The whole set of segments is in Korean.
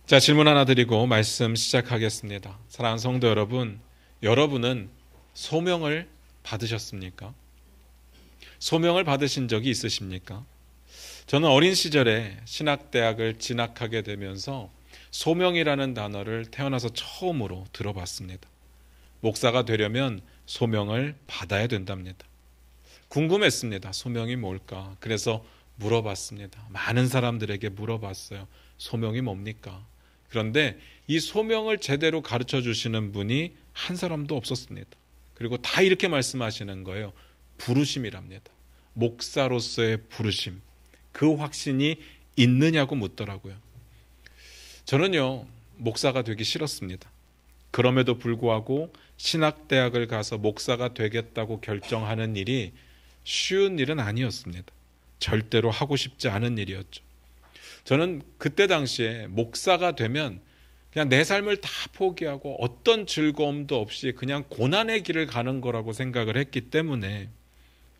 자, 질문 하나 드리고 말씀 시작하겠습니다. 사랑하는 성도 여러분, 여러분은 소명을 받으셨습니까? 소명을 받으신 적이 있으십니까? 저는 어린 시절에 신학대학을 진학하게 되면서 소명이라는 단어를 태어나서 처음으로 들어봤습니다. 목사가 되려면 소명을 받아야 된답니다. 궁금했습니다. 소명이 뭘까? 그래서 물어봤습니다. 많은 사람들에게 물어봤어요. 소명이 뭡니까? 그런데 이 소명을 제대로 가르쳐 주시는 분이 한 사람도 없었습니다. 그리고 다 이렇게 말씀하시는 거예요. 부르심이랍니다. 목사로서의 부르심. 그 확신이 있느냐고 묻더라고요. 저는요, 목사가 되기 싫었습니다. 그럼에도 불구하고 신학대학을 가서 목사가 되겠다고 결정하는 일이 쉬운 일은 아니었습니다. 절대로 하고 싶지 않은 일이었죠. 저는 그때 당시에 목사가 되면 그냥 내 삶을 다 포기하고 어떤 즐거움도 없이 그냥 고난의 길을 가는 거라고 생각을 했기 때문에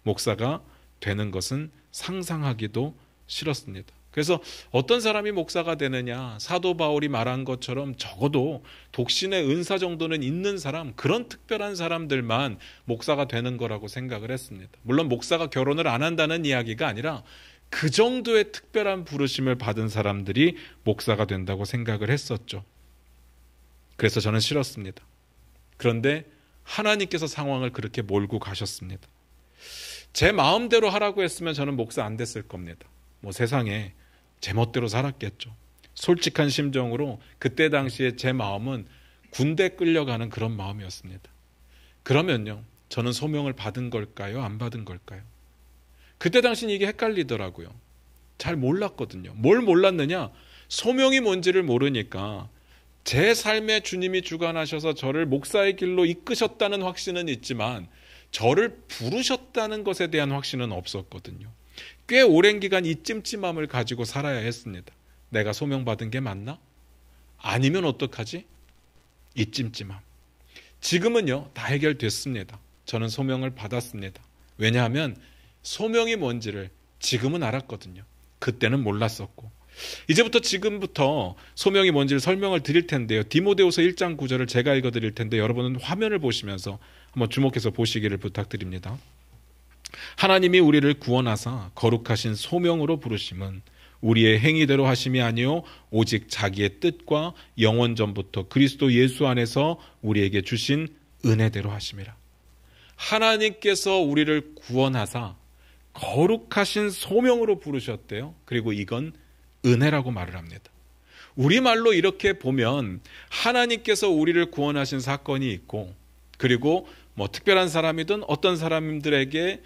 목사가 되는 것은 상상하기도 싫었습니다. 그래서 어떤 사람이 목사가 되느냐, 사도 바울이 말한 것처럼 적어도 독신의 은사 정도는 있는 사람, 그런 특별한 사람들만 목사가 되는 거라고 생각을 했습니다. 물론 목사가 결혼을 안 한다는 이야기가 아니라 그 정도의 특별한 부르심을 받은 사람들이 목사가 된다고 생각을 했었죠. 그래서 저는 싫었습니다. 그런데 하나님께서 상황을 그렇게 몰고 가셨습니다. 제 마음대로 하라고 했으면 저는 목사 안 됐을 겁니다. 세상에 제 멋대로 살았겠죠. 솔직한 심정으로 그때 당시에 제 마음은 군대 끌려가는 그런 마음이었습니다. 그러면요, 저는 소명을 받은 걸까요? 안 받은 걸까요? 그때 당시는 이게 헷갈리더라고요. 잘 몰랐거든요. 뭘 몰랐느냐? 소명이 뭔지를 모르니까 제 삶에 주님이 주관하셔서 저를 목사의 길로 이끄셨다는 확신은 있지만 저를 부르셨다는 것에 대한 확신은 없었거든요. 꽤 오랜 기간 이 찜찜함을 가지고 살아야 했습니다. 내가 소명받은 게 맞나? 아니면 어떡하지? 이 찜찜함. 지금은요, 다 해결됐습니다. 저는 소명을 받았습니다. 왜냐하면 소명이 뭔지를 지금은 알았거든요. 그때는 몰랐었고. 이제부터 지금부터 소명이 뭔지를 설명을 드릴 텐데요. 디모데후서 1장 9절을 제가 읽어드릴 텐데 여러분은 화면을 보시면서 한번 주목해서 보시기를 부탁드립니다. 하나님이 우리를 구원하사 거룩하신 소명으로 부르심은 우리의 행위대로 하심이 아니요 오직 자기의 뜻과 영원 전부터 그리스도 예수 안에서 우리에게 주신 은혜대로 하심이라. 하나님께서 우리를 구원하사 거룩하신 소명으로 부르셨대요. 그리고 이건 은혜라고 말을 합니다. 우리말로 이렇게 보면 하나님께서 우리를 구원하신 사건이 있고, 그리고 특별한 사람이든 어떤 사람들에게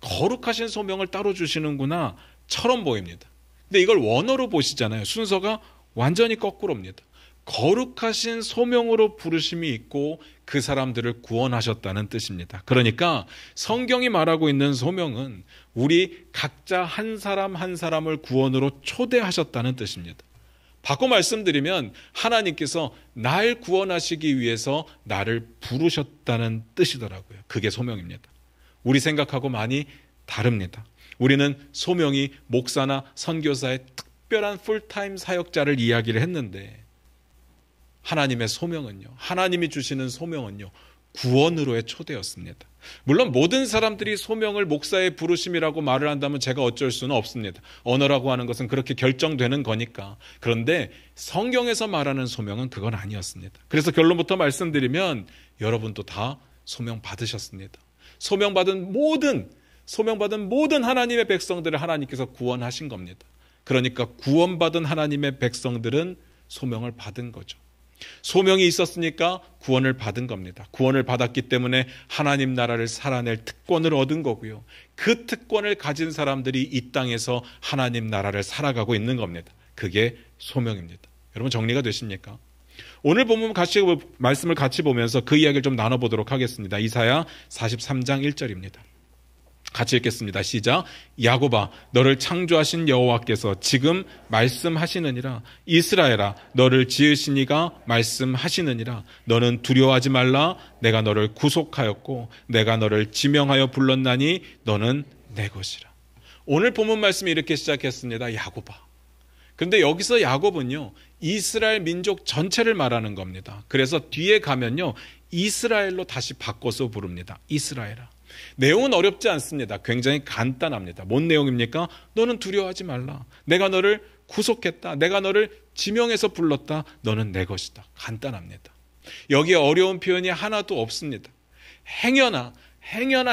거룩하신 소명을 따로 주시는구나 처럼 보입니다. 근데 이걸 원어로 보시잖아요. 순서가 완전히 거꾸로입니다. 거룩하신 소명으로 부르심이 있고 그 사람들을 구원하셨다는 뜻입니다. 그러니까 성경이 말하고 있는 소명은 우리 각자 한 사람 한 사람을 구원으로 초대하셨다는 뜻입니다. 바꿔 말씀드리면 하나님께서 날 구원하시기 위해서 나를 부르셨다는 뜻이더라고요. 그게 소명입니다. 우리 생각하고 많이 다릅니다. 우리는 소명이 목사나 선교사의 특별한 풀타임 사역자를 이야기를 했는데 하나님의 소명은요, 하나님이 주시는 소명은요, 구원으로의 초대였습니다. 물론 모든 사람들이 소명을 목사의 부르심이라고 말을 한다면 제가 어쩔 수는 없습니다. 언어라고 하는 것은 그렇게 결정되는 거니까. 그런데 성경에서 말하는 소명은 그건 아니었습니다. 그래서 결론부터 말씀드리면 여러분도 다 소명 받으셨습니다. 소명받은 모든 하나님의 백성들을 하나님께서 구원하신 겁니다. 그러니까 구원받은 하나님의 백성들은 소명을 받은 거죠. 소명이 있었으니까 구원을 받은 겁니다. 구원을 받았기 때문에 하나님 나라를 살아낼 특권을 얻은 거고요. 그 특권을 가진 사람들이 이 땅에서 하나님 나라를 살아가고 있는 겁니다. 그게 소명입니다. 여러분 정리가 되십니까? 오늘 보면 말씀을 같이 보면서 그 이야기를 좀 나눠보도록 하겠습니다. 이사야 43장 1절입니다. 같이 읽겠습니다. 시작. 야곱아, 너를 창조하신 여호와께서 지금 말씀하시느니라. 이스라엘아, 너를 지으신 이가 말씀하시느니라. 너는 두려워하지 말라. 내가 너를 구속하였고 내가 너를 지명하여 불렀나니 너는 내 것이라. 오늘 본문 말씀이 이렇게 시작했습니다. 야곱아. 그런데 여기서 야곱은요, 이스라엘 민족 전체를 말하는 겁니다. 그래서 뒤에 가면요, 이스라엘로 다시 바꿔서 부릅니다. 이스라엘아. 내용은 어렵지 않습니다. 굉장히 간단합니다. 뭔 내용입니까? 너는 두려워하지 말라. 내가 너를 구속했다. 내가 너를 지명해서 불렀다. 너는 내 것이다. 간단합니다. 여기에 어려운 표현이 하나도 없습니다. 행여나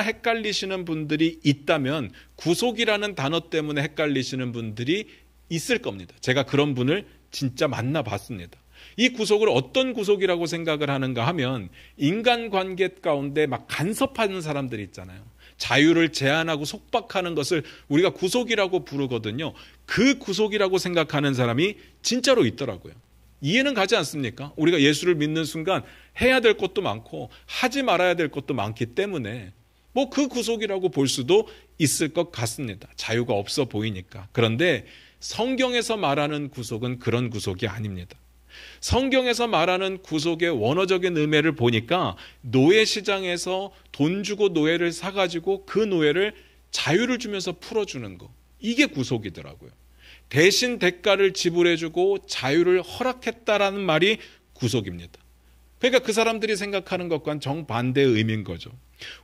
헷갈리시는 분들이 있다면 구속이라는 단어 때문에 헷갈리시는 분들이 있을 겁니다. 제가 그런 분을 진짜 만나봤습니다. 이 구속을 어떤 구속이라고 생각을 하는가 하면 인간관계 가운데 막 간섭하는 사람들이 있잖아요. 자유를 제한하고 속박하는 것을 우리가 구속이라고 부르거든요. 그 구속이라고 생각하는 사람이 진짜로 있더라고요. 이해는 가지 않습니까? 우리가 예수를 믿는 순간 해야 될 것도 많고 하지 말아야 될 것도 많기 때문에 뭐 그 구속이라고 볼 수도 있을 것 같습니다. 자유가 없어 보이니까. 그런데 성경에서 말하는 구속은 그런 구속이 아닙니다. 성경에서 말하는 구속의 원어적인 의미를 보니까 노예 시장에서 돈 주고 노예를 사가지고 그 노예를 자유를 주면서 풀어주는 거. 이게 구속이더라고요. 대신 대가를 지불해주고 자유를 허락했다라는 말이 구속입니다. 그러니까 그 사람들이 생각하는 것과는 정반대의 의미인 거죠.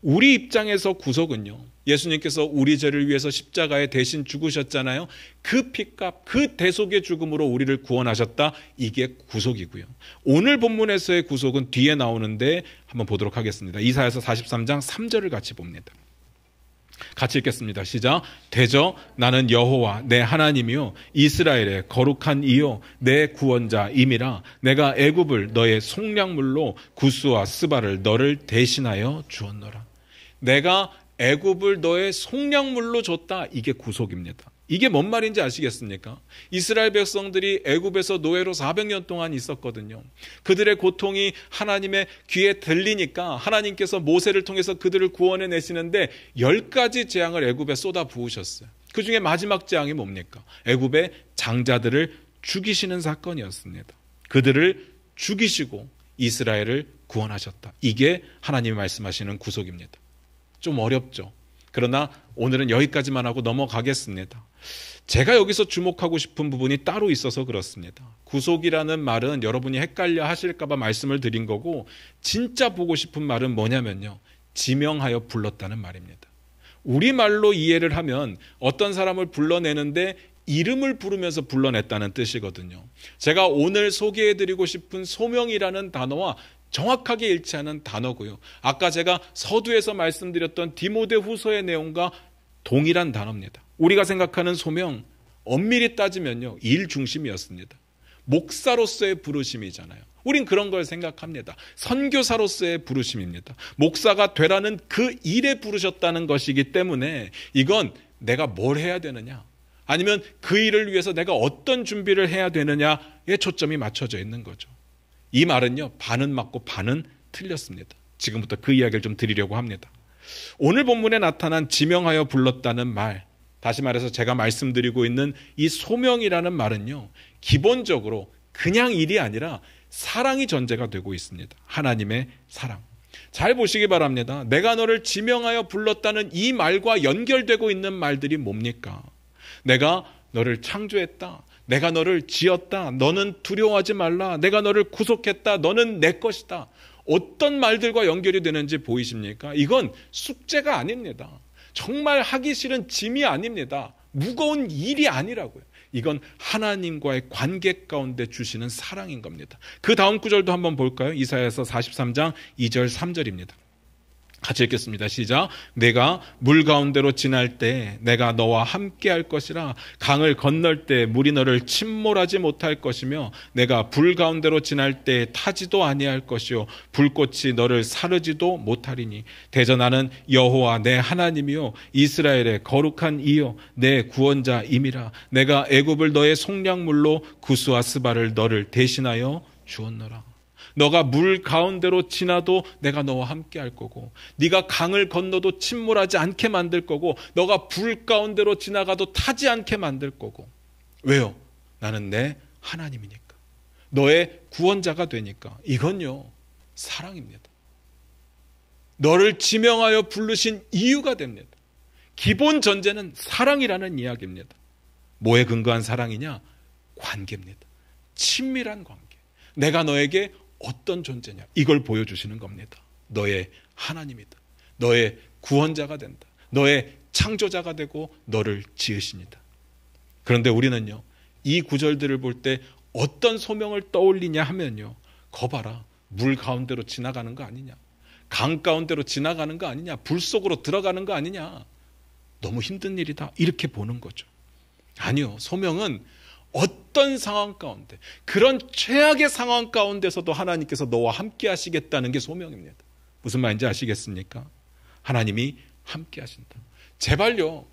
우리 입장에서 구속은요, 예수님께서 우리 죄를 위해서 십자가에 대신 죽으셨잖아요. 그 피값, 그 대속의 죽음으로 우리를 구원하셨다. 이게 구속이고요. 오늘 본문에서의 구속은 뒤에 나오는데 한번 보도록 하겠습니다. 이사야서 43장 3절을 같이 봅니다. 같이 읽겠습니다. 시작. 대저 나는 여호와 내 하나님이요 이스라엘의 거룩한 이요 내 구원자임이라. 내가 애굽을 너의 속량물로 구스와 스바를 너를 대신하여 주었노라. 내가 애굽을 너의 속량물로 줬다. 이게 구속입니다. 이게 뭔 말인지 아시겠습니까? 이스라엘 백성들이 애굽에서 노예로 400년 동안 있었거든요. 그들의 고통이 하나님의 귀에 들리니까 하나님께서 모세를 통해서 그들을 구원해 내시는데 10가지 재앙을 애굽에 쏟아 부으셨어요. 그 중에 마지막 재앙이 뭡니까? 애굽의 장자들을 죽이시는 사건이었습니다. 그들을 죽이시고 이스라엘을 구원하셨다. 이게 하나님이 말씀하시는 구속입니다. 좀 어렵죠. 그러나 오늘은 여기까지만 하고 넘어가겠습니다. 제가 여기서 주목하고 싶은 부분이 따로 있어서 그렇습니다. 구속이라는 말은 여러분이 헷갈려 하실까 봐 말씀을 드린 거고, 진짜 보고 싶은 말은 뭐냐면요, 지명하여 불렀다는 말입니다. 우리말로 이해를 하면 어떤 사람을 불러내는데 이름을 부르면서 불러냈다는 뜻이거든요. 제가 오늘 소개해드리고 싶은 소명이라는 단어와 정확하게 일치하는 단어고요. 아까 제가 서두에서 말씀드렸던 디모데후서의 내용과 동일한 단어입니다. 우리가 생각하는 소명, 엄밀히 따지면요, 일 중심이었습니다. 목사로서의 부르심이잖아요. 우린 그런 걸 생각합니다. 선교사로서의 부르심입니다. 목사가 되라는 그 일에 부르셨다는 것이기 때문에 이건 내가 뭘 해야 되느냐, 아니면 그 일을 위해서 내가 어떤 준비를 해야 되느냐에 초점이 맞춰져 있는 거죠. 이 말은요, 반은 맞고 반은 틀렸습니다. 지금부터 그 이야기를 좀 드리려고 합니다. 오늘 본문에 나타난 지명하여 불렀다는 말, 다시 말해서 제가 말씀드리고 있는 이 소명이라는 말은요, 기본적으로 그냥 일이 아니라 사랑이 전제가 되고 있습니다. 하나님의 사랑. 잘 보시기 바랍니다. 내가 너를 지명하여 불렀다는 이 말과 연결되고 있는 말들이 뭡니까? 내가 너를 창조했다. 내가 너를 지었다. 너는 두려워하지 말라. 내가 너를 구속했다. 너는 내 것이다. 어떤 말들과 연결이 되는지 보이십니까? 이건 숙제가 아닙니다. 정말 하기 싫은 짐이 아닙니다. 무거운 일이 아니라고요. 이건 하나님과의 관계 가운데 주시는 사랑인 겁니다. 그 다음 구절도 한번 볼까요? 이사야서 43장 2절 3절입니다. 같이 읽겠습니다. 시작. 내가 물 가운데로 지날 때 내가 너와 함께 할 것이라. 강을 건널 때 물이 너를 침몰하지 못할 것이며 내가 불 가운데로 지날 때 타지도 아니할 것이요 불꽃이 너를 사르지도 못하리니 대저 나는 여호와 내 하나님이요 이스라엘의 거룩한 이요 내 구원자임이라. 내가 애굽을 너의 속량물로 구스와 스바를 너를 대신하여 주었노라. 너가 물 가운데로 지나도 내가 너와 함께 할 거고, 네가 강을 건너도 침몰하지 않게 만들 거고, 너가 불 가운데로 지나가도 타지 않게 만들 거고. 왜요? 나는 내 하나님이니까. 너의 구원자가 되니까. 이건요, 사랑입니다. 너를 지명하여 부르신 이유가 됩니다. 기본 전제는 사랑이라는 이야기입니다. 뭐에 근거한 사랑이냐? 관계입니다. 친밀한 관계. 내가 너에게 어떤 존재냐, 이걸 보여주시는 겁니다. 너의 하나님이다. 너의 구원자가 된다. 너의 창조자가 되고 너를 지으십니다. 그런데 우리는요, 이 구절들을 볼 때 어떤 소명을 떠올리냐 하면요, 거봐라, 물 가운데로 지나가는 거 아니냐, 강 가운데로 지나가는 거 아니냐, 불 속으로 들어가는 거 아니냐, 너무 힘든 일이다, 이렇게 보는 거죠. 아니요, 소명은 어떤 상황 가운데, 그런 최악의 상황 가운데서도 하나님께서 너와 함께 하시겠다는 게 소명입니다. 무슨 말인지 아시겠습니까? 하나님이 함께 하신다. 제발요,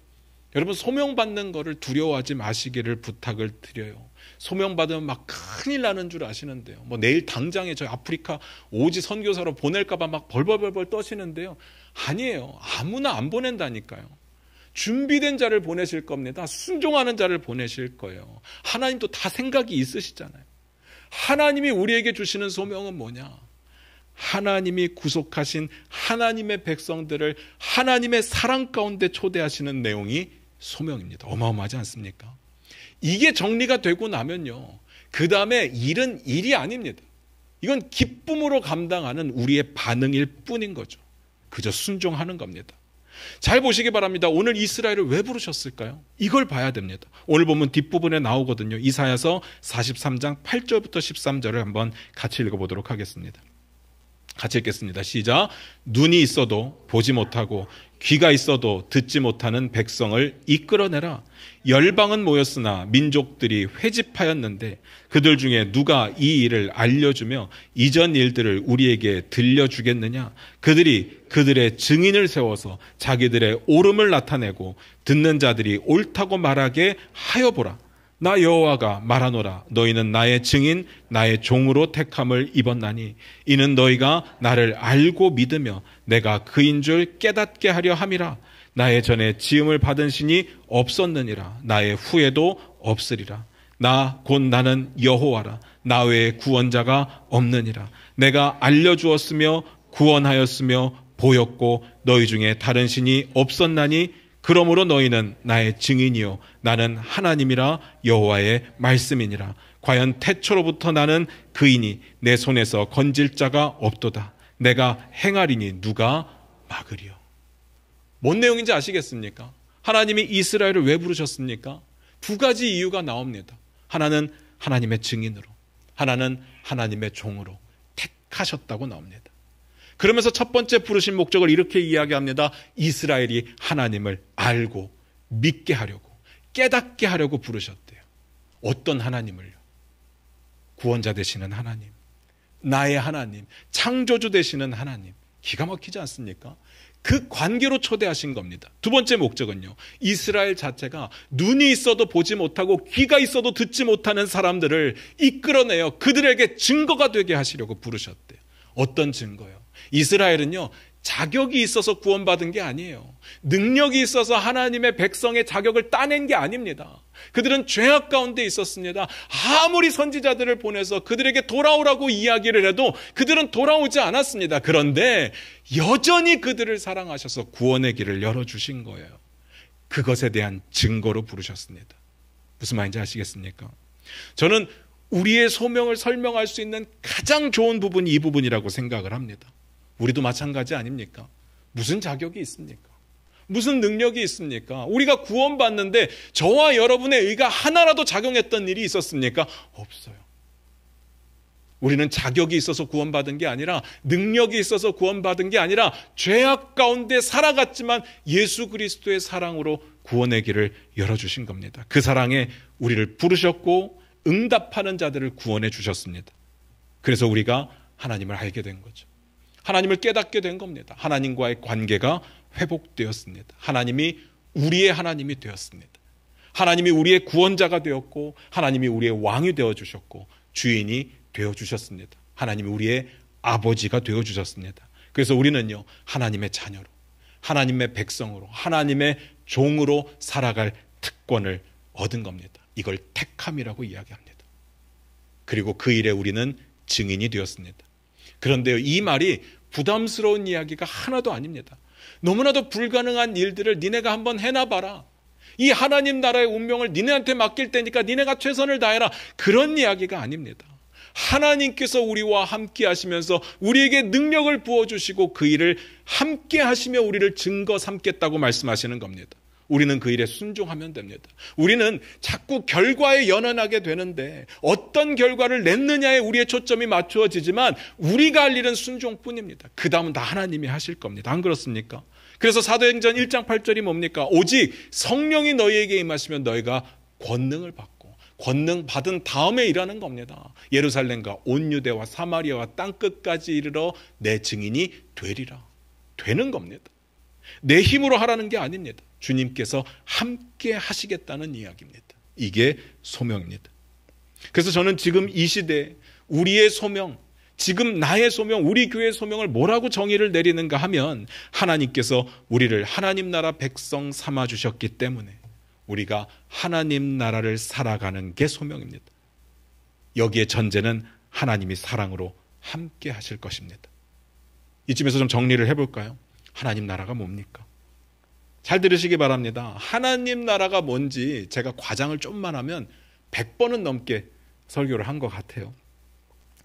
여러분, 소명받는 거를 두려워하지 마시기를 부탁을 드려요. 소명받으면 막 큰일 나는 줄 아시는데요. 뭐 내일 당장에 저희 아프리카 오지 선교사로 보낼까봐 막 벌벌벌벌 떠시는데요. 아니에요. 아무나 안 보낸다니까요. 준비된 자를 보내실 겁니다. 순종하는 자를 보내실 거예요. 하나님도 다 생각이 있으시잖아요. 하나님이 우리에게 주시는 소명은 뭐냐? 하나님이 구속하신 하나님의 백성들을 하나님의 사랑 가운데 초대하시는 내용이 소명입니다. 어마어마하지 않습니까? 이게 정리가 되고 나면요, 그 다음에 일은 일이 아닙니다. 이건 기쁨으로 감당하는 우리의 반응일 뿐인 거죠. 그저 순종하는 겁니다. 잘 보시기 바랍니다. 오늘 이스라엘을 왜 부르셨을까요? 이걸 봐야 됩니다. 오늘 보면 뒷부분에 나오거든요. 이사야서 43장 8절부터 13절을 한번 같이 읽어보도록 하겠습니다. 같이 읽겠습니다. 시작. 눈이 있어도 보지 못하고 귀가 있어도 듣지 못하는 백성을 이끌어내라. 열방은 모였으나 민족들이 회집하였는데 그들 중에 누가 이 일을 알려주며 이전 일들을 우리에게 들려주겠느냐? 그들이 그들의 증인을 세워서 자기들의 옳음을 나타내고 듣는 자들이 옳다고 말하게 하여 보라. 나 여호와가 말하노라. 너희는 나의 증인 나의 종으로 택함을 입었나니 이는 너희가 나를 알고 믿으며 내가 그인 줄 깨닫게 하려 함이라. 나의 전에 지음을 받은 신이 없었느니라. 나의 후에도 없으리라. 나 곧 나는 여호와라. 나 외에 구원자가 없느니라. 내가 알려주었으며 구원하였으며 보였고 너희 중에 다른 신이 없었나니 그러므로 너희는 나의 증인이요 나는 하나님이라 여호와의 말씀이니라. 과연 태초로부터 나는 그이니 내 손에서 건질 자가 없도다. 내가 행하리니 누가 막으리요. 뭔 내용인지 아시겠습니까? 하나님이 이스라엘을 왜 부르셨습니까? 두 가지 이유가 나옵니다. 하나는 하나님의 증인으로, 하나는 하나님의 종으로 택하셨다고 나옵니다. 그러면서 첫 번째 부르신 목적을 이렇게 이야기합니다. 이스라엘이 하나님을 알고 믿게 하려고, 깨닫게 하려고 부르셨대요. 어떤 하나님을요? 구원자 되시는 하나님, 나의 하나님, 창조주 되시는 하나님. 기가 막히지 않습니까? 그 관계로 초대하신 겁니다. 두 번째 목적은요, 이스라엘 자체가 눈이 있어도 보지 못하고 귀가 있어도 듣지 못하는 사람들을 이끌어내어 그들에게 증거가 되게 하시려고 부르셨대요. 어떤 증거요? 이스라엘은요, 자격이 있어서 구원받은 게 아니에요. 능력이 있어서 하나님의 백성의 자격을 따낸 게 아닙니다. 그들은 죄악 가운데 있었습니다. 아무리 선지자들을 보내서 그들에게 돌아오라고 이야기를 해도 그들은 돌아오지 않았습니다. 그런데 여전히 그들을 사랑하셔서 구원의 길을 열어주신 거예요. 그것에 대한 증거로 부르셨습니다. 무슨 말인지 아시겠습니까? 저는 우리의 소명을 설명할 수 있는 가장 좋은 부분이 이 부분이라고 생각을 합니다. 우리도 마찬가지 아닙니까? 무슨 자격이 있습니까? 무슨 능력이 있습니까? 우리가 구원받는데 저와 여러분의 의가 하나라도 작용했던 일이 있었습니까? 없어요. 우리는 자격이 있어서 구원받은 게 아니라, 능력이 있어서 구원받은 게 아니라 죄악 가운데 살아갔지만 예수 그리스도의 사랑으로 구원의 길을 열어주신 겁니다. 그 사랑에 우리를 부르셨고 응답하는 자들을 구원해 주셨습니다. 그래서 우리가 하나님을 알게 된 거죠. 하나님을 깨닫게 된 겁니다. 하나님과의 관계가 회복되었습니다. 하나님이 우리의 하나님이 되었습니다. 하나님이 우리의 구원자가 되었고 하나님이 우리의 왕이 되어주셨고 주인이 되어주셨습니다. 하나님이 우리의 아버지가 되어주셨습니다. 그래서 우리는요, 하나님의 자녀로, 하나님의 백성으로, 하나님의 종으로 살아갈 특권을 얻은 겁니다. 이걸 택함이라고 이야기합니다. 그리고 그 일에 우리는 증인이 되었습니다. 그런데요, 이 말이 부담스러운 이야기가 하나도 아닙니다. 너무나도 불가능한 일들을 니네가 한번 해놔봐라. 이 하나님 나라의 운명을 니네한테 맡길 테니까 니네가 최선을 다해라. 그런 이야기가 아닙니다. 하나님께서 우리와 함께 하시면서 우리에게 능력을 부어주시고 그 일을 함께 하시며 우리를 증거 삼겠다고 말씀하시는 겁니다. 우리는 그 일에 순종하면 됩니다. 우리는 자꾸 결과에 연연하게 되는데 어떤 결과를 냈느냐에 우리의 초점이 맞추어지지만 우리가 할 일은 순종뿐입니다. 그 다음은 다 하나님이 하실 겁니다. 안 그렇습니까? 그래서 사도행전 1장 8절이 뭡니까? 오직 성령이 너희에게 임하시면 너희가 권능을 받고 권능 받은 다음에 일하는 겁니다. 예루살렘과 온 유대와 사마리아와 땅끝까지 이르러 내 증인이 되리라. 되는 겁니다. 내 힘으로 하라는 게 아닙니다. 주님께서 함께 하시겠다는 이야기입니다. 이게 소명입니다. 그래서 저는 지금 이 시대에 우리의 소명, 지금 나의 소명, 우리 교회의 소명을 뭐라고 정의를 내리는가 하면 하나님께서 우리를 하나님 나라 백성 삼아 주셨기 때문에 우리가 하나님 나라를 살아가는 게 소명입니다. 여기에 전제는 하나님이 사랑으로 함께 하실 것입니다. 이쯤에서 좀 정리를 해볼까요? 하나님 나라가 뭡니까? 잘 들으시기 바랍니다. 하나님 나라가 뭔지 제가 과장을 좀만 하면 100번은 넘게 설교를 한 것 같아요.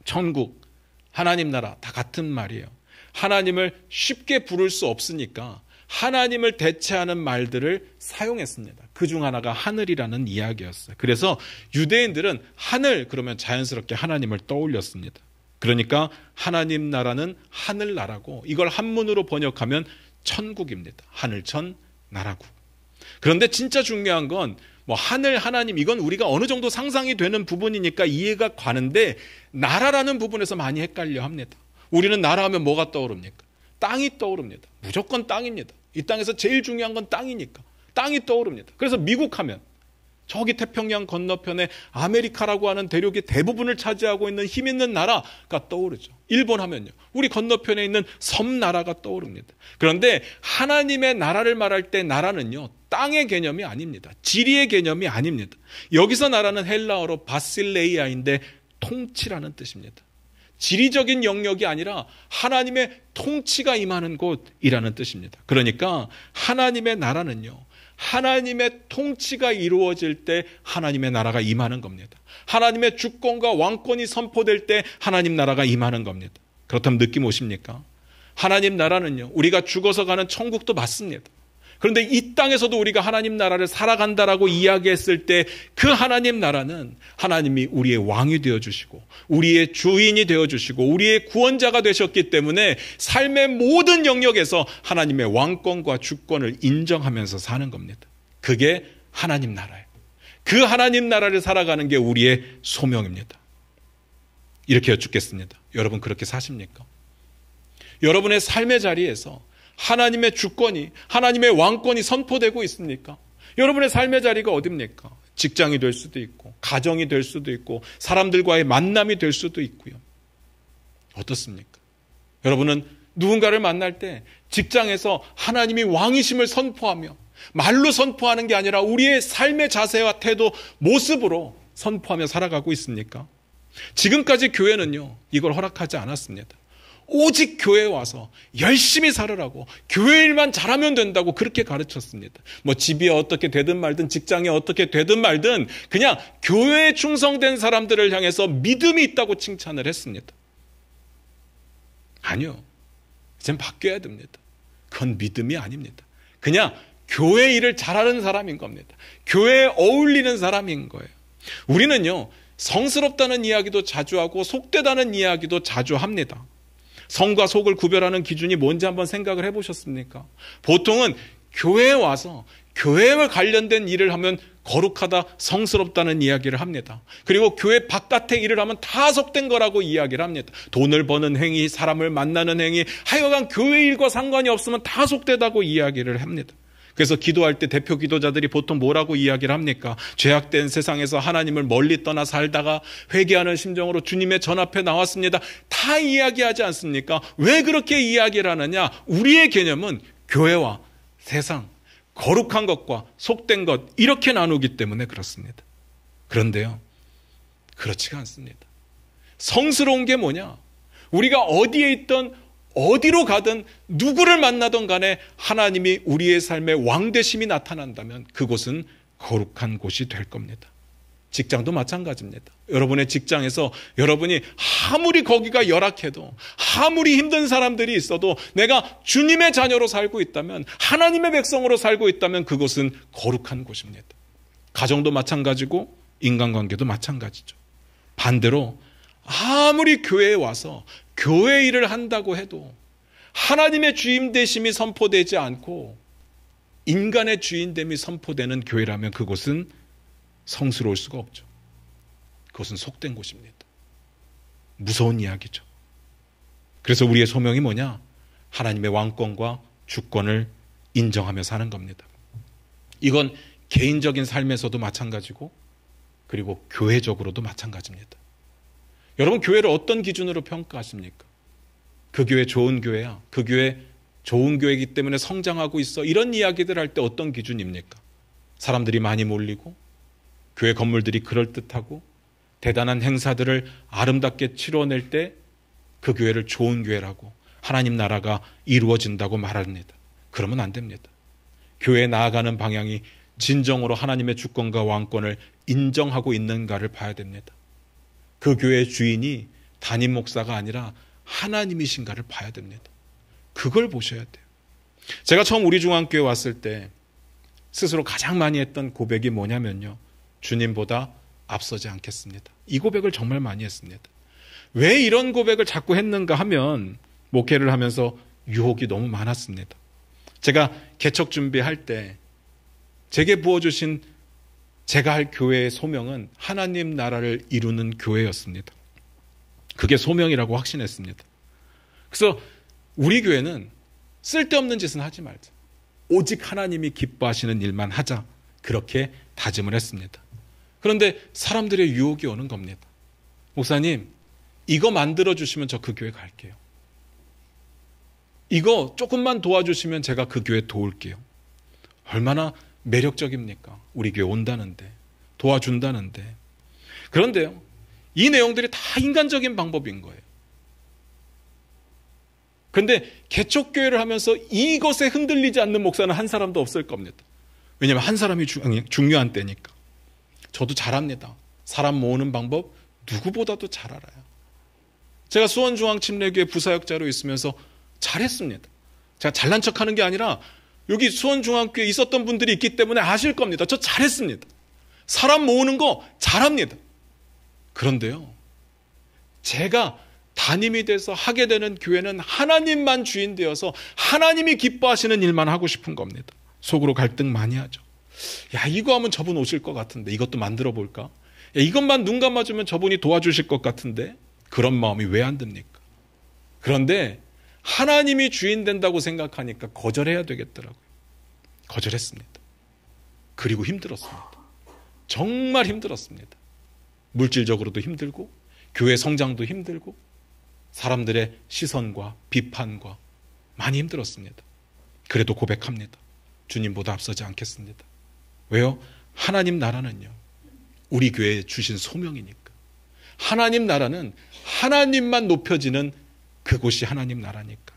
천국, 하나님 나라 다 같은 말이에요. 하나님을 쉽게 부를 수 없으니까 하나님을 대체하는 말들을 사용했습니다. 그중 하나가 하늘이라는 이야기였어요. 그래서 유대인들은 하늘 그러면 자연스럽게 하나님을 떠올렸습니다. 그러니까 하나님 나라는 하늘나라고 이걸 한문으로 번역하면 천국입니다. 하늘천 나라국. 그런데 진짜 중요한 건 뭐 하늘 하나님 이건 우리가 어느 정도 상상이 되는 부분이니까 이해가 가는데 나라라는 부분에서 많이 헷갈려 합니다. 우리는 나라하면 뭐가 떠오릅니까? 땅이 떠오릅니다. 무조건 땅입니다. 이 땅에서 제일 중요한 건 땅이니까 땅이 떠오릅니다. 그래서 미국 하면 저기 태평양 건너편에 아메리카라고 하는 대륙이 대부분을 차지하고 있는 힘 있는 나라가 떠오르죠. 일본 하면요. 우리 건너편에 있는 섬나라가 떠오릅니다. 그런데 하나님의 나라를 말할 때 나라는요. 땅의 개념이 아닙니다. 지리의 개념이 아닙니다. 여기서 나라는 헬라어로 바실레이아인데 통치라는 뜻입니다. 지리적인 영역이 아니라 하나님의 통치가 임하는 곳이라는 뜻입니다. 그러니까 하나님의 나라는요. 하나님의 통치가 이루어질 때 하나님의 나라가 임하는 겁니다. 하나님의 주권과 왕권이 선포될 때 하나님 나라가 임하는 겁니다. 그렇다면 느낌 오십니까? 하나님 나라는요. 우리가 죽어서 가는 천국도 맞습니다. 그런데 이 땅에서도 우리가 하나님 나라를 살아간다라고 이야기했을 때 그 하나님 나라는 하나님이 우리의 왕이 되어주시고 우리의 주인이 되어주시고 우리의 구원자가 되셨기 때문에 삶의 모든 영역에서 하나님의 왕권과 주권을 인정하면서 사는 겁니다. 그게 하나님 나라예요. 그 하나님 나라를 살아가는 게 우리의 소명입니다. 이렇게 여쭙겠습니다. 여러분 그렇게 사십니까? 여러분의 삶의 자리에서 하나님의 주권이, 하나님의 왕권이 선포되고 있습니까? 여러분의 삶의 자리가 어딥니까? 직장이 될 수도 있고, 가정이 될 수도 있고, 사람들과의 만남이 될 수도 있고요. 어떻습니까? 여러분은 누군가를 만날 때 직장에서 하나님이 왕이심을 선포하며 말로 선포하는 게 아니라 우리의 삶의 자세와 태도, 모습으로 선포하며 살아가고 있습니까? 지금까지 교회는요, 이걸 허락하지 않았습니다. 오직 교회에 와서 열심히 살으라고 교회 일만 잘하면 된다고 그렇게 가르쳤습니다. 뭐 집이 어떻게 되든 말든 직장이 어떻게 되든 말든 그냥 교회에 충성된 사람들을 향해서 믿음이 있다고 칭찬을 했습니다. 아니요. 이젠 바뀌어야 됩니다. 그건 믿음이 아닙니다. 그냥 교회 일을 잘하는 사람인 겁니다. 교회에 어울리는 사람인 거예요. 우리는요. 성스럽다는 이야기도 자주 하고 속되다는 이야기도 자주 합니다. 성과 속을 구별하는 기준이 뭔지 한번 생각을 해보셨습니까? 보통은 교회에 와서 교회와 관련된 일을 하면 거룩하다, 성스럽다는 이야기를 합니다. 그리고 교회 바깥의 일을 하면 다 속된 거라고 이야기를 합니다. 돈을 버는 행위, 사람을 만나는 행위, 하여간 교회 일과 상관이 없으면 다 속되다고 이야기를 합니다. 그래서 기도할 때 대표 기도자들이 보통 뭐라고 이야기를 합니까? 죄악된 세상에서 하나님을 멀리 떠나 살다가 회개하는 심정으로 주님의 전 앞에 나왔습니다. 다 이야기하지 않습니까? 왜 그렇게 이야기를 하느냐? 우리의 개념은 교회와 세상, 거룩한 것과 속된 것 이렇게 나누기 때문에 그렇습니다. 그런데요, 그렇지가 않습니다. 성스러운 게 뭐냐? 우리가 어디에 있던 어디로 가든 누구를 만나든 간에 하나님이 우리의 삶의 왕되심이 나타난다면 그곳은 거룩한 곳이 될 겁니다. 직장도 마찬가지입니다. 여러분의 직장에서 여러분이 아무리 거기가 열악해도 아무리 힘든 사람들이 있어도 내가 주님의 자녀로 살고 있다면, 하나님의 백성으로 살고 있다면 그곳은 거룩한 곳입니다. 가정도 마찬가지고 인간관계도 마찬가지죠. 반대로 아무리 교회에 와서 교회 일을 한다고 해도 하나님의 주인되심이 선포되지 않고 인간의 주인됨이 선포되는 교회라면 그곳은 성스러울 수가 없죠. 그것은 속된 곳입니다. 무서운 이야기죠. 그래서 우리의 소명이 뭐냐? 하나님의 왕권과 주권을 인정하며 사는 겁니다. 이건 개인적인 삶에서도 마찬가지고 그리고 교회적으로도 마찬가지입니다. 여러분, 교회를 어떤 기준으로 평가하십니까? 그 교회 좋은 교회야, 그 교회 좋은 교회이기 때문에 성장하고 있어, 이런 이야기들 할 때 어떤 기준입니까? 사람들이 많이 몰리고 교회 건물들이 그럴듯하고 대단한 행사들을 아름답게 치러낼 때 그 교회를 좋은 교회라고, 하나님 나라가 이루어진다고 말합니다. 그러면 안 됩니다. 교회에 나아가는 방향이 진정으로 하나님의 주권과 왕권을 인정하고 있는가를 봐야 됩니다. 그 교회의 주인이 담임 목사가 아니라 하나님이신가를 봐야 됩니다. 그걸 보셔야 돼요. 제가 처음 우리 중앙교회 왔을 때 스스로 가장 많이 했던 고백이 뭐냐면요, 주님보다 앞서지 않겠습니다. 이 고백을 정말 많이 했습니다. 왜 이런 고백을 자꾸 했는가 하면 목회를 하면서 유혹이 너무 많았습니다. 제가 개척 준비할 때 제게 부어주신 제가 할 교회의 소명은 하나님 나라를 이루는 교회였습니다. 그게 소명이라고 확신했습니다. 그래서 우리 교회는 쓸데없는 짓은 하지 말자, 오직 하나님이 기뻐하시는 일만 하자, 그렇게 다짐을 했습니다. 그런데 사람들의 유혹이 오는 겁니다. 목사님, 이거 만들어주시면 저 그 교회 갈게요. 이거 조금만 도와주시면 제가 그 교회 도울게요. 얼마나 매력적입니까? 우리 교회 온다는데, 도와준다는데. 그런데요, 이 내용들이 다 인간적인 방법인 거예요. 그런데 개척교회를 하면서 이것에 흔들리지 않는 목사는 한 사람도 없을 겁니다. 왜냐하면 한 사람이 중요한 때니까. 저도 잘합니다. 사람 모으는 방법 누구보다도 잘 알아요. 제가 수원중앙침례교회 부사역자로 있으면서 잘했습니다. 제가 잘난 척하는 게 아니라 여기 수원중앙교회에 있었던 분들이 있기 때문에 아실 겁니다. 저 잘했습니다. 사람 모으는 거 잘합니다. 그런데요, 제가 담임이 돼서 하게 되는 교회는 하나님만 주인 되어서 하나님이 기뻐하시는 일만 하고 싶은 겁니다. 속으로 갈등 많이 하죠. 야, 이거 하면 저분 오실 것 같은데 이것도 만들어 볼까? 야, 이것만 눈 감아주면 저분이 도와주실 것 같은데, 그런 마음이 왜 안 듭니까? 그런데 하나님이 주인 된다고 생각하니까 거절해야 되겠더라고요. 거절했습니다. 그리고 힘들었습니다. 정말 힘들었습니다. 물질적으로도 힘들고 교회 성장도 힘들고 사람들의 시선과 비판과 많이 힘들었습니다. 그래도 고백합니다. 주님보다 앞서지 않겠습니다. 왜요? 하나님 나라는요, 우리 교회에 주신 소명이니까. 하나님 나라는 하나님만 높여지는 그곳이 하나님 나라니까.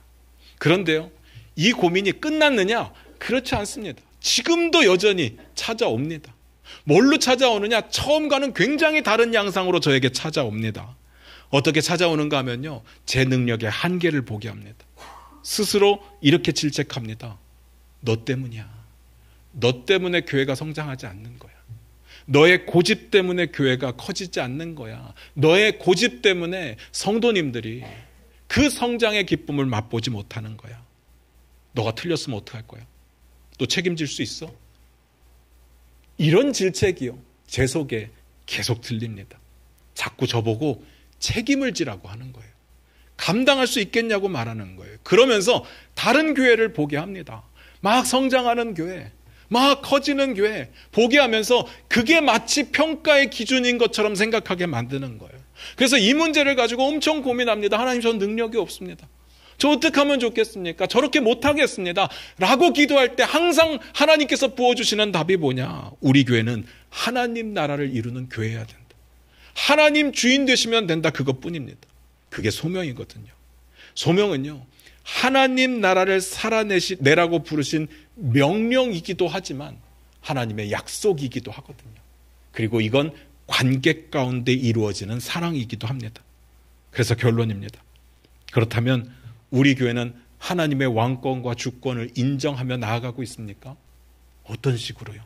그런데요, 이 고민이 끝났느냐? 그렇지 않습니다. 지금도 여전히 찾아옵니다. 뭘로 찾아오느냐? 처음과는 굉장히 다른 양상으로 저에게 찾아옵니다. 어떻게 찾아오는가 하면요, 제 능력의 한계를 보게 합니다. 스스로 이렇게 질책합니다. 너 때문이야. 너 때문에 교회가 성장하지 않는 거야. 너의 고집 때문에 교회가 커지지 않는 거야. 너의 고집 때문에 성도님들이 그 성장의 기쁨을 맛보지 못하는 거야. 너가 틀렸으면 어떡할 거야? 너 책임질 수 있어? 이런 질책이요, 제 속에 계속 들립니다. 자꾸 저보고 책임을 지라고 하는 거예요. 감당할 수 있겠냐고 말하는 거예요. 그러면서 다른 교회를 보게 합니다. 막 성장하는 교회, 막 커지는 교회 보게 하면서 그게 마치 평가의 기준인 것처럼 생각하게 만드는 거예요. 그래서 이 문제를 가지고 엄청 고민합니다. 하나님, 전 능력이 없습니다. 저 어떻게 하면 좋겠습니까? 저렇게 못하겠습니다. 라고 기도할 때 항상 하나님께서 부어주시는 답이 뭐냐? 우리 교회는 하나님 나라를 이루는 교회여야 된다. 하나님 주인 되시면 된다. 그것뿐입니다. 그게 소명이거든요. 소명은요, 하나님 나라를 살아내라고 부르신 명령이기도 하지만 하나님의 약속이기도 하거든요. 그리고 이건 관계 가운데 이루어지는 사랑이기도 합니다. 그래서 결론입니다. 그렇다면 우리 교회는 하나님의 왕권과 주권을 인정하며 나아가고 있습니까? 어떤 식으로요?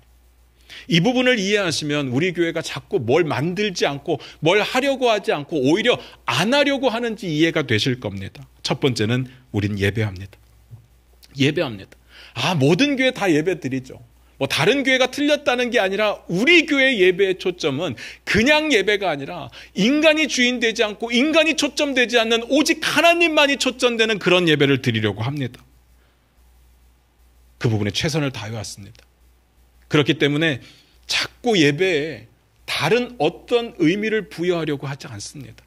이 부분을 이해하시면 우리 교회가 자꾸 뭘 만들지 않고 뭘 하려고 하지 않고 오히려 안 하려고 하는지 이해가 되실 겁니다. 첫 번째는 우린 예배합니다. 예배합니다. 모든 교회 다 예배 드리죠. 다른 교회가 틀렸다는 게 아니라 우리 교회 예배의 초점은 그냥 예배가 아니라 인간이 주인 되지 않고 인간이 초점되지 않는 오직 하나님만이 초점되는 그런 예배를 드리려고 합니다. 그 부분에 최선을 다해왔습니다. 그렇기 때문에 자꾸 예배에 다른 어떤 의미를 부여하려고 하지 않습니다.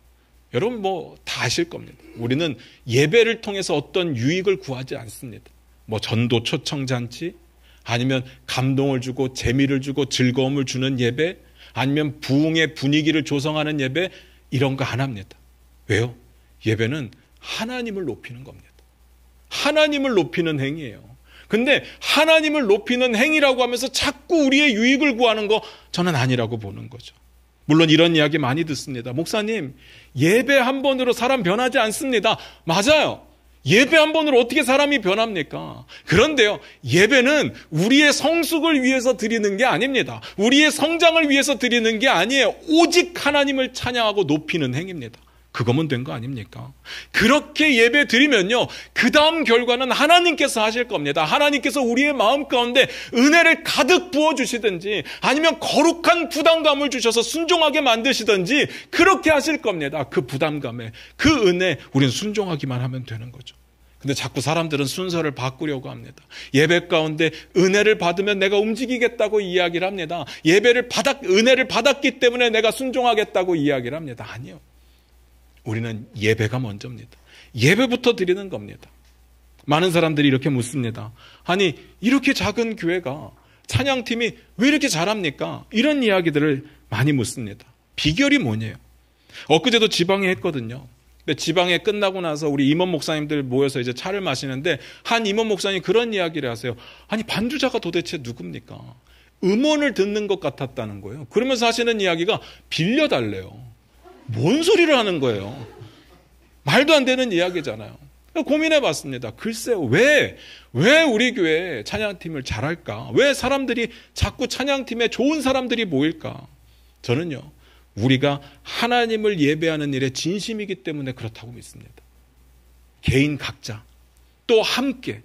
여러분 다 아실 겁니다. 우리는 예배를 통해서 어떤 유익을 구하지 않습니다. 전도 초청잔치, 아니면 감동을 주고 재미를 주고 즐거움을 주는 예배, 아니면 부흥의 분위기를 조성하는 예배, 이런 거 안 합니다. 왜요? 예배는 하나님을 높이는 겁니다. 하나님을 높이는 행위예요. 근데 하나님을 높이는 행위라고 하면서 자꾸 우리의 유익을 구하는 거 저는 아니라고 보는 거죠. 물론 이런 이야기 많이 듣습니다. 목사님, 예배 한 번으로 사람 변하지 않습니다. 맞아요. 예배 한 번으로 어떻게 사람이 변합니까? 그런데요, 예배는 우리의 성숙을 위해서 드리는 게 아닙니다. 우리의 성장을 위해서 드리는 게 아니에요. 오직 하나님을 찬양하고 높이는 행위입니다. 그거면 된 거 아닙니까? 그렇게 예배 드리면요, 그 다음 결과는 하나님께서 하실 겁니다. 하나님께서 우리의 마음 가운데 은혜를 가득 부어주시든지 아니면 거룩한 부담감을 주셔서 순종하게 만드시든지 그렇게 하실 겁니다. 그 부담감에, 그 은혜, 우리는 순종하기만 하면 되는 거죠. 근데 자꾸 사람들은 순서를 바꾸려고 합니다. 예배 가운데 은혜를 받으면 내가 움직이겠다고 이야기를 합니다. 은혜를 받았기 때문에 내가 순종하겠다고 이야기를 합니다. 아니요. 우리는 예배가 먼저입니다. 예배부터 드리는 겁니다. 많은 사람들이 이렇게 묻습니다. 아니, 이렇게 작은 교회가 찬양팀이 왜 이렇게 잘합니까? 이런 이야기들을 많이 묻습니다. 비결이 뭐냐요? 엊그제도 지방에 했거든요. 근데 지방에 끝나고 나서 우리 임원 목사님들 모여서 이제 차를 마시는데 한 임원 목사님이 그런 이야기를 하세요. 아니, 반주자가 도대체 누굽니까? 음원을 듣는 것 같았다는 거예요. 그러면서 하시는 이야기가 빌려달래요. 뭔 소리를 하는 거예요? 말도 안 되는 이야기잖아요. 고민해 봤습니다. 글쎄요, 왜 우리 교회 찬양팀을 잘할까? 왜 사람들이 자꾸 찬양팀에 좋은 사람들이 모일까? 저는요, 우리가 하나님을 예배하는 일에 진심이기 때문에 그렇다고 믿습니다. 개인 각자, 또 함께.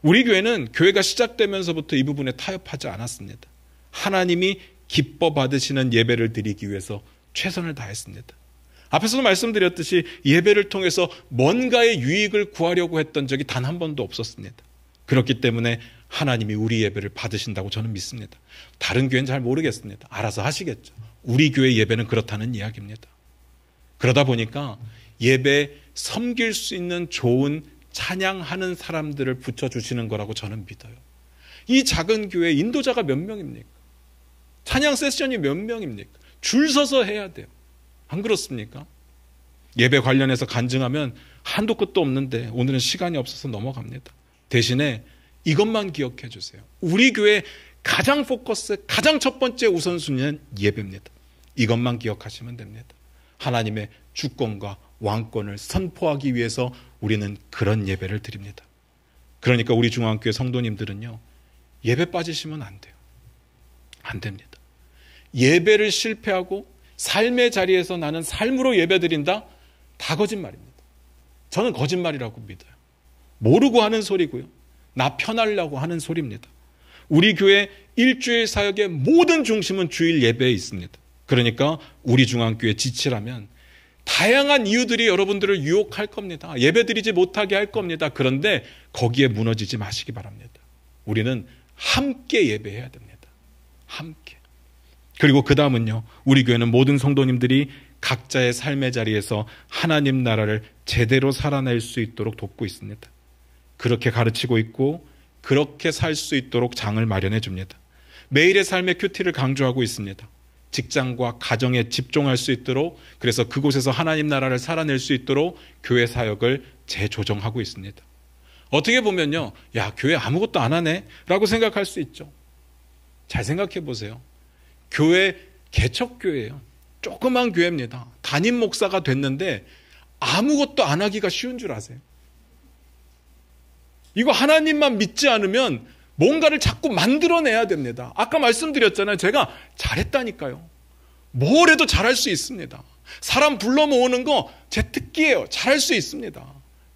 우리 교회는 교회가 시작되면서부터 이 부분에 타협하지 않았습니다. 하나님이 기뻐 받으시는 예배를 드리기 위해서 최선을 다했습니다. 앞에서도 말씀드렸듯이 예배를 통해서 뭔가의 유익을 구하려고 했던 적이 단 한 번도 없었습니다. 그렇기 때문에 하나님이 우리 예배를 받으신다고 저는 믿습니다. 다른 교회는 잘 모르겠습니다. 알아서 하시겠죠. 우리 교회 예배는 그렇다는 이야기입니다. 그러다 보니까 예배에 섬길 수 있는 좋은 찬양하는 사람들을 붙여주시는 거라고 저는 믿어요. 이 작은 교회 인도자가 몇 명입니까? 찬양 세션이 몇 명입니까? 줄 서서 해야 돼요. 안 그렇습니까? 예배 관련해서 간증하면 한도 끝도 없는데 오늘은 시간이 없어서 넘어갑니다. 대신에 이것만 기억해 주세요. 우리 교회 가장 가장 첫 번째 우선순위는 예배입니다. 이것만 기억하시면 됩니다. 하나님의 주권과 왕권을 선포하기 위해서 우리는 그런 예배를 드립니다. 그러니까 우리 중앙교회 성도님들은요, 예배 빠지시면 안 돼요. 안 됩니다. 예배를 실패하고 삶의 자리에서 나는 삶으로 예배드린다? 다 거짓말입니다. 저는 거짓말이라고 믿어요. 모르고 하는 소리고요. 나 편하려고 하는 소리입니다. 우리 교회 일주일 사역의 모든 중심은 주일 예배에 있습니다. 그러니까 우리 중앙교회 지치라면 다양한 이유들이 여러분들을 유혹할 겁니다. 예배드리지 못하게 할 겁니다. 그런데 거기에 무너지지 마시기 바랍니다. 우리는 함께 예배해야 됩니다. 함께. 그리고 그 다음은요, 우리 교회는 모든 성도님들이 각자의 삶의 자리에서 하나님 나라를 제대로 살아낼 수 있도록 돕고 있습니다. 그렇게 가르치고 있고 그렇게 살 수 있도록 장을 마련해 줍니다. 매일의 삶의 큐티를 강조하고 있습니다. 직장과 가정에 집중할 수 있도록, 그래서 그곳에서 하나님 나라를 살아낼 수 있도록 교회 사역을 재조정하고 있습니다. 어떻게 보면요, 야, 교회 아무것도 안 하네 라고 생각할 수 있죠. 잘 생각해 보세요. 교회 개척교회예요. 조그만 교회입니다. 담임 목사가 됐는데 아무것도 안 하기가 쉬운 줄 아세요? 이거 하나님만 믿지 않으면 뭔가를 자꾸 만들어내야 됩니다. 아까 말씀드렸잖아요. 제가 잘했다니까요. 뭘 해도 잘할 수 있습니다. 사람 불러 모으는 거 제 특기예요. 잘할 수 있습니다.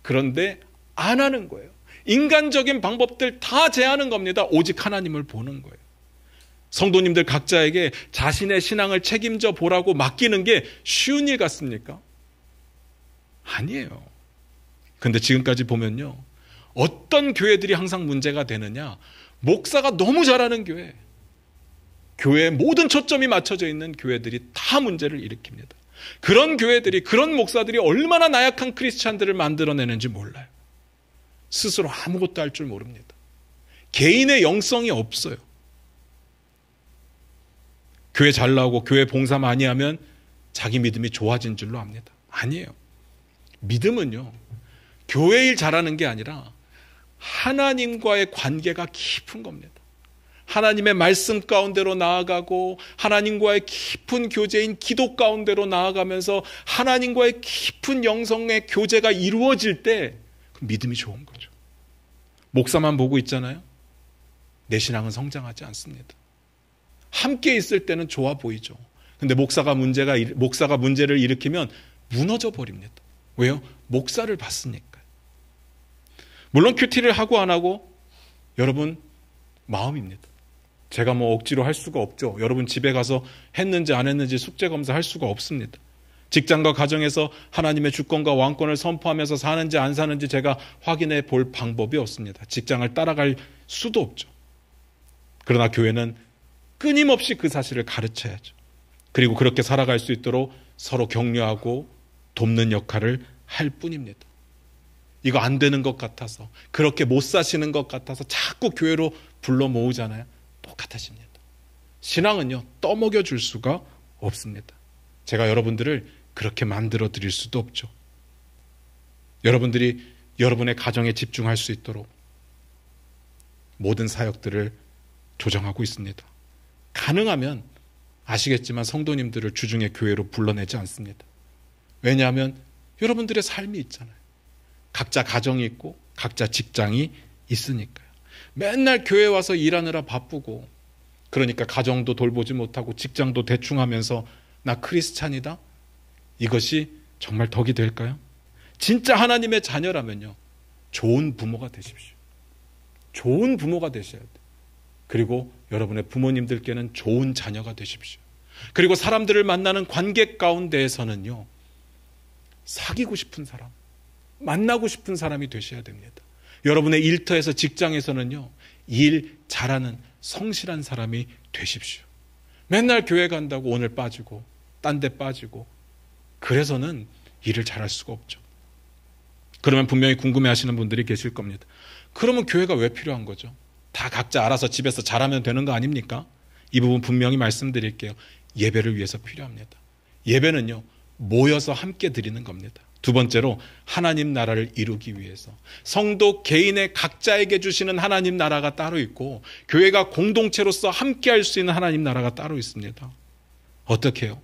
그런데 안 하는 거예요. 인간적인 방법들 다 제하는 겁니다. 오직 하나님을 보는 거예요. 성도님들 각자에게 자신의 신앙을 책임져 보라고 맡기는 게 쉬운 일 같습니까? 아니에요. 그런데 지금까지 보면요, 어떤 교회들이 항상 문제가 되느냐, 목사가 너무 잘하는 교회, 교회의 모든 초점이 맞춰져 있는 교회들이 다 문제를 일으킵니다. 그런 교회들이, 그런 목사들이 얼마나 나약한 크리스찬들을 만들어내는지 몰라요. 스스로 아무것도 할 줄 모릅니다. 개인의 영성이 없어요. 교회 잘 나오고 교회 봉사 많이 하면 자기 믿음이 좋아진 줄로 압니다. 아니에요. 믿음은요, 교회 일 잘하는 게 아니라 하나님과의 관계가 깊은 겁니다. 하나님의 말씀 가운데로 나아가고 하나님과의 깊은 교제인 기도 가운데로 나아가면서 하나님과의 깊은 영성의 교제가 이루어질 때 믿음이 좋은 거죠. 목사만 보고 있잖아요. 내 신앙은 성장하지 않습니다. 함께 있을 때는 좋아 보이죠. 근데 목사가 문제를 일으키면 무너져 버립니다. 왜요? 목사를 봤으니까요. 물론 큐티를 하고 안 하고 여러분 마음입니다. 제가 뭐 억지로 할 수가 없죠. 여러분 집에 가서 했는지 안 했는지 숙제 검사할 수가 없습니다. 직장과 가정에서 하나님의 주권과 왕권을 선포하면서 사는지 안 사는지 제가 확인해 볼 방법이 없습니다. 직장을 따라갈 수도 없죠. 그러나 교회는 끊임없이 그 사실을 가르쳐야죠. 그리고 그렇게 살아갈 수 있도록 서로 격려하고 돕는 역할을 할 뿐입니다. 이거 안 되는 것 같아서, 그렇게 못 사시는 것 같아서 자꾸 교회로 불러 모으잖아요. 똑같으십니다. 신앙은요, 떠먹여 줄 수가 없습니다. 제가 여러분들을 그렇게 만들어 드릴 수도 없죠. 여러분들이 여러분의 가정에 집중할 수 있도록 모든 사역들을 조정하고 있습니다. 가능하면 아시겠지만 성도님들을 주중에 교회로 불러내지 않습니다. 왜냐하면 여러분들의 삶이 있잖아요. 각자 가정이 있고 각자 직장이 있으니까요. 맨날 교회 와서 일하느라 바쁘고, 그러니까 가정도 돌보지 못하고 직장도 대충 하면서 나 크리스찬이다? 이것이 정말 덕이 될까요? 진짜 하나님의 자녀라면요, 좋은 부모가 되십시오. 좋은 부모가 되셔야 돼요. 그리고 여러분의 부모님들께는 좋은 자녀가 되십시오. 그리고 사람들을 만나는 관계 가운데에서는요, 사귀고 싶은 사람, 만나고 싶은 사람이 되셔야 됩니다. 여러분의 일터에서, 직장에서는요, 일 잘하는 성실한 사람이 되십시오. 맨날 교회 간다고 오늘 빠지고 딴 데 빠지고 그래서는 일을 잘할 수가 없죠. 그러면 분명히 궁금해하시는 분들이 계실 겁니다. 그러면 교회가 왜 필요한 거죠? 다 각자 알아서 집에서 잘하면 되는 거 아닙니까? 이 부분 분명히 말씀드릴게요. 예배를 위해서 필요합니다. 예배는요, 모여서 함께 드리는 겁니다. 두 번째로 하나님 나라를 이루기 위해서, 성도 개인의 각자에게 주시는 하나님 나라가 따로 있고 교회가 공동체로서 함께 할 수 있는 하나님 나라가 따로 있습니다. 어떻게 해요?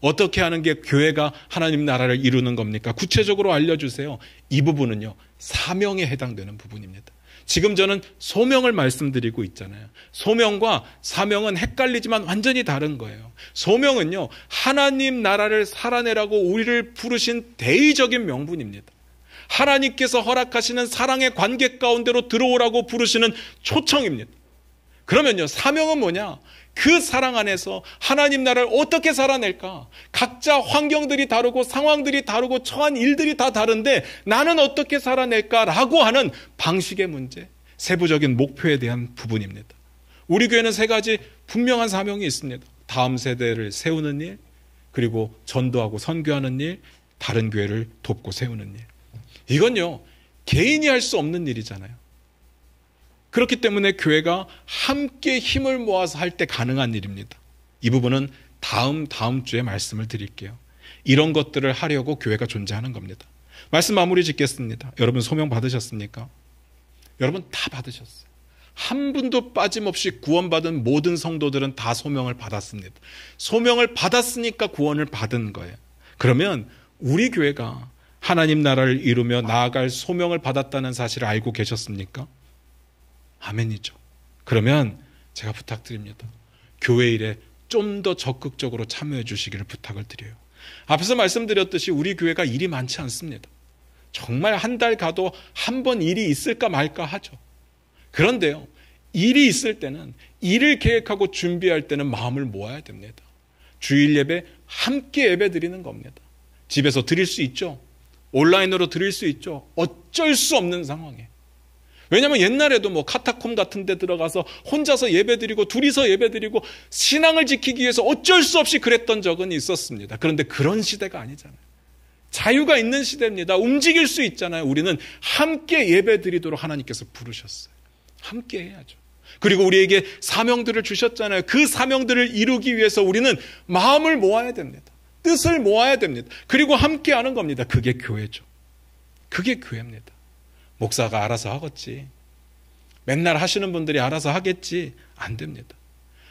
어떻게 하는 게 교회가 하나님 나라를 이루는 겁니까? 구체적으로 알려주세요. 이 부분은요, 사명에 해당되는 부분입니다. 지금 저는 소명을 말씀드리고 있잖아요. 소명과 사명은 헷갈리지만 완전히 다른 거예요. 소명은요, 하나님 나라를 살아내라고 우리를 부르신 대의적인 명분입니다. 하나님께서 허락하시는 사랑의 관계 가운데로 들어오라고 부르시는 초청입니다. 그러면요, 사명은 뭐냐? 그 사랑 안에서 하나님 나라를 어떻게 살아낼까? 각자 환경들이 다르고 상황들이 다르고 처한 일들이 다 다른데 나는 어떻게 살아낼까라고 하는 방식의 문제, 세부적인 목표에 대한 부분입니다. 우리 교회는 세 가지 분명한 사명이 있습니다. 다음 세대를 세우는 일, 그리고 전도하고 선교하는 일, 다른 교회를 돕고 세우는 일. 이건요, 개인이 할 수 없는 일이잖아요. 그렇기 때문에 교회가 함께 힘을 모아서 할 때 가능한 일입니다. 이 부분은 다음 주에 말씀을 드릴게요. 이런 것들을 하려고 교회가 존재하는 겁니다. 말씀 마무리 짓겠습니다. 여러분 소명 받으셨습니까? 여러분 다 받으셨어요. 한 분도 빠짐없이 구원받은 모든 성도들은 다 소명을 받았습니다. 소명을 받았으니까 구원을 받은 거예요. 그러면 우리 교회가 하나님 나라를 이루며 나아갈 소명을 받았다는 사실을 알고 계셨습니까? 아멘이죠. 그러면 제가 부탁드립니다. 교회 일에 좀 더 적극적으로 참여해 주시기를 부탁을 드려요. 앞에서 말씀드렸듯이 우리 교회가 일이 많지 않습니다. 정말 한 달 가도 한 번 일이 있을까 말까 하죠. 그런데요, 일이 있을 때는 일을 계획하고 준비할 때는 마음을 모아야 됩니다. 주일 예배 함께 예배 드리는 겁니다. 집에서 드릴 수 있죠. 온라인으로 드릴 수 있죠. 어쩔 수 없는 상황에. 왜냐하면 옛날에도 뭐 카타콤 같은 데 들어가서 혼자서 예배드리고 둘이서 예배드리고 신앙을 지키기 위해서 어쩔 수 없이 그랬던 적은 있었습니다. 그런데 그런 시대가 아니잖아요. 자유가 있는 시대입니다. 움직일 수 있잖아요. 우리는 함께 예배드리도록 하나님께서 부르셨어요. 함께 해야죠. 그리고 우리에게 사명들을 주셨잖아요. 그 사명들을 이루기 위해서 우리는 마음을 모아야 됩니다. 뜻을 모아야 됩니다. 그리고 함께 하는 겁니다. 그게 교회죠. 그게 교회입니다. 목사가 알아서 하겠지. 맨날 하시는 분들이 알아서 하겠지. 안 됩니다.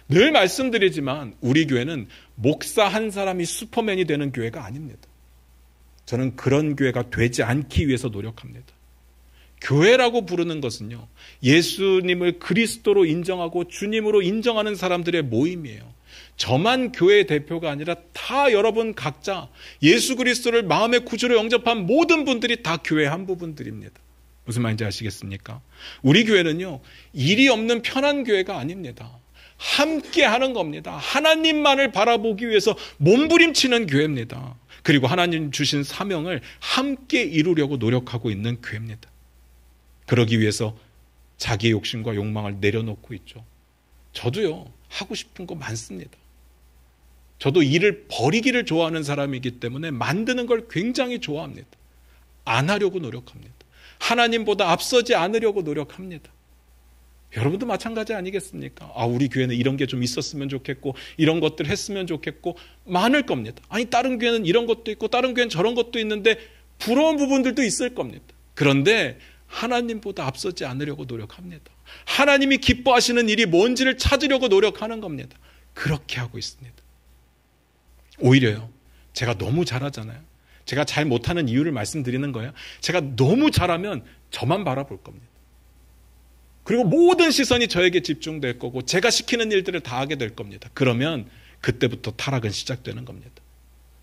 늘 말씀드리지만 우리 교회는 목사 한 사람이 슈퍼맨이 되는 교회가 아닙니다. 저는 그런 교회가 되지 않기 위해서 노력합니다. 교회라고 부르는 것은요, 예수님을 그리스도로 인정하고 주님으로 인정하는 사람들의 모임이에요. 저만 교회의 대표가 아니라 다 여러분 각자 예수 그리스도를 마음의 구주로 영접한 모든 분들이 다 교회의 한 부분들입니다. 무슨 말인지 아시겠습니까? 우리 교회는요, 일이 없는 편한 교회가 아닙니다. 함께 하는 겁니다. 하나님만을 바라보기 위해서 몸부림치는 교회입니다. 그리고 하나님 주신 사명을 함께 이루려고 노력하고 있는 교회입니다. 그러기 위해서 자기의 욕심과 욕망을 내려놓고 있죠. 저도요, 하고 싶은 거 많습니다. 저도 일을 버리기를 좋아하는 사람이기 때문에 만드는 걸 굉장히 좋아합니다. 안 하려고 노력합니다. 하나님보다 앞서지 않으려고 노력합니다. 여러분도 마찬가지 아니겠습니까? 우리 교회는 이런 게 좀 있었으면 좋겠고 이런 것들 했으면 좋겠고 많을 겁니다. 아니 다른 교회는 이런 것도 있고 다른 교회는 저런 것도 있는데 부러운 부분들도 있을 겁니다. 그런데 하나님보다 앞서지 않으려고 노력합니다. 하나님이 기뻐하시는 일이 뭔지를 찾으려고 노력하는 겁니다. 그렇게 하고 있습니다. 오히려요, 제가 너무 잘하잖아요. 제가 잘 못하는 이유를 말씀드리는 거예요. 제가 너무 잘하면 저만 바라볼 겁니다. 그리고 모든 시선이 저에게 집중될 거고 제가 시키는 일들을 다 하게 될 겁니다. 그러면 그때부터 타락은 시작되는 겁니다.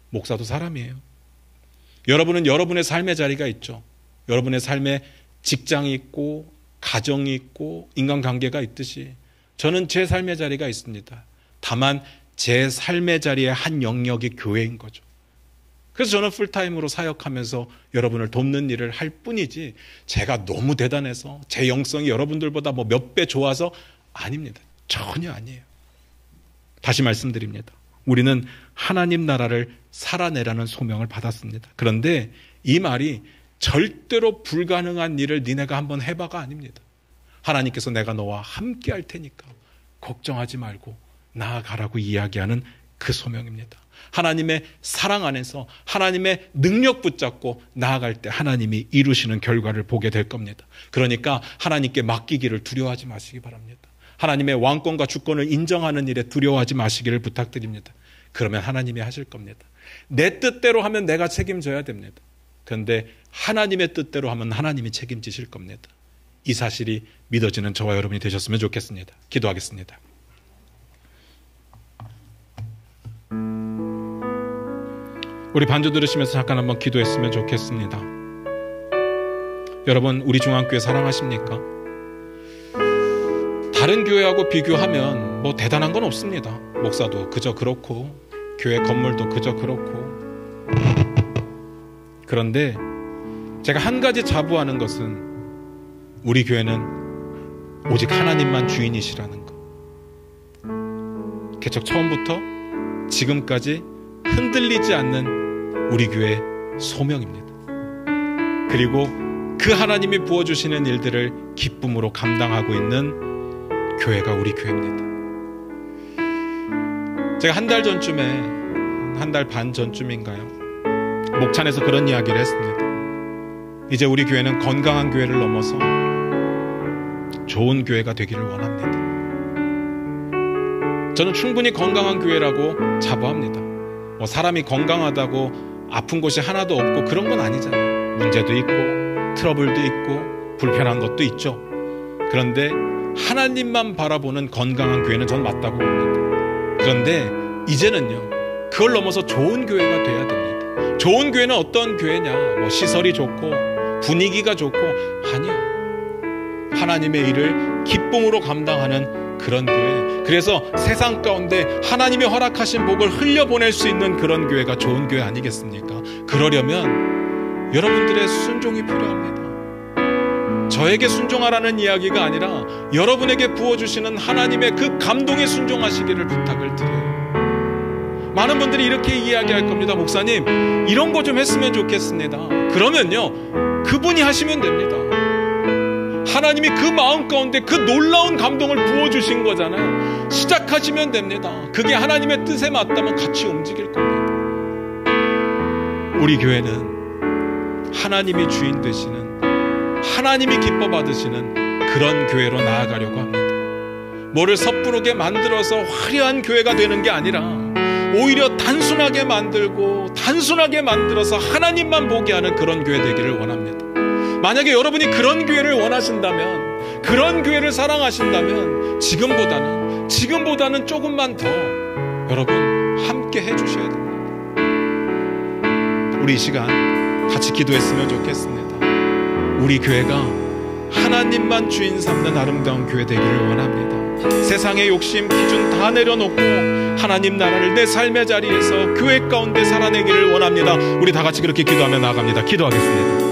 목사도 사람이에요. 여러분은 여러분의 삶의 자리가 있죠. 여러분의 삶에 직장이 있고 가정이 있고 인간관계가 있듯이 저는 제 삶의 자리가 있습니다. 다만 제 삶의 자리의 한 영역이 교회인 거죠. 그래서 저는 풀타임으로 사역하면서 여러분을 돕는 일을 할 뿐이지 제가 너무 대단해서 제 영성이 여러분들보다 뭐 몇 배 좋아서 아닙니다. 전혀 아니에요. 다시 말씀드립니다. 우리는 하나님 나라를 살아내라는 소명을 받았습니다. 그런데 이 말이 절대로 불가능한 일을 니네가 한번 해봐가 아닙니다. 하나님께서 내가 너와 함께 할 테니까 걱정하지 말고 나아가라고 이야기하는 그 소명입니다. 하나님의 사랑 안에서 하나님의 능력 붙잡고 나아갈 때 하나님이 이루시는 결과를 보게 될 겁니다. 그러니까 하나님께 맡기기를 두려워하지 마시기 바랍니다. 하나님의 왕권과 주권을 인정하는 일에 두려워하지 마시기를 부탁드립니다. 그러면 하나님이 하실 겁니다. 내 뜻대로 하면 내가 책임져야 됩니다. 그런데 하나님의 뜻대로 하면 하나님이 책임지실 겁니다. 이 사실이 믿어지는 저와 여러분이 되셨으면 좋겠습니다. 기도하겠습니다. 우리 반주 들으시면서 잠깐 한번 기도했으면 좋겠습니다. 여러분, 우리 중앙교회 사랑하십니까? 다른 교회하고 비교하면 뭐 대단한 건 없습니다. 목사도 그저 그렇고 교회 건물도 그저 그렇고. 그런데 제가 한 가지 자부하는 것은 우리 교회는 오직 하나님만 주인이시라는 것. 개척 처음부터 지금까지 흔들리지 않는 우리 교회의 소명입니다. 그리고 그 하나님이 부어주시는 일들을 기쁨으로 감당하고 있는 교회가 우리 교회입니다. 제가 한 달 전쯤에, 한 달 반 전쯤인가요? 목찬에서 그런 이야기를 했습니다. 이제 우리 교회는 건강한 교회를 넘어서 좋은 교회가 되기를 원합니다. 저는 충분히 건강한 교회라고 자부합니다. 사람이 건강하다고 아픈 곳이 하나도 없고 그런 건 아니잖아요. 문제도 있고 트러블도 있고 불편한 것도 있죠. 그런데 하나님만 바라보는 건강한 교회는 전 맞다고 봅니다. 그런데 이제는요, 그걸 넘어서 좋은 교회가 돼야 됩니다. 좋은 교회는 어떤 교회냐? 시설이 좋고 분위기가 좋고, 아니요. 하나님의 일을 기쁨으로 감당하는 그런 교회. 그래서 세상 가운데 하나님이 허락하신 복을 흘려보낼 수 있는 그런 교회가 좋은 교회 아니겠습니까? 그러려면 여러분들의 순종이 필요합니다. 저에게 순종하라는 이야기가 아니라 여러분에게 부어주시는 하나님의 그 감동에 순종하시기를 부탁을 드려요. 많은 분들이 이렇게 이야기할 겁니다. 목사님, 이런 거 좀 했으면 좋겠습니다. 그러면요, 그분이 하시면 됩니다. 하나님이 그 마음 가운데 그 놀라운 감동을 부어주신 거잖아요. 시작하시면 됩니다. 그게 하나님의 뜻에 맞다면 같이 움직일 겁니다. 우리 교회는 하나님이 주인 되시는, 하나님이 기뻐 받으시는 그런 교회로 나아가려고 합니다. 뭐를 섣부르게 만들어서 화려한 교회가 되는 게 아니라 오히려 단순하게 만들어서 하나님만 보게 하는 그런 교회 되기를 원합니다. 만약에 여러분이 그런 교회를 원하신다면, 그런 교회를 사랑하신다면 지금보다는 조금만 더 여러분 함께 해주셔야 됩니다. 우리 이 시간 같이 기도했으면 좋겠습니다. 우리 교회가 하나님만 주인 삼는 아름다운 교회 되기를 원합니다. 세상의 욕심, 기준 다 내려놓고 하나님 나라를 내 삶의 자리에서 교회 가운데 살아내기를 원합니다. 우리 다 같이 그렇게 기도하며 나아갑니다. 기도하겠습니다.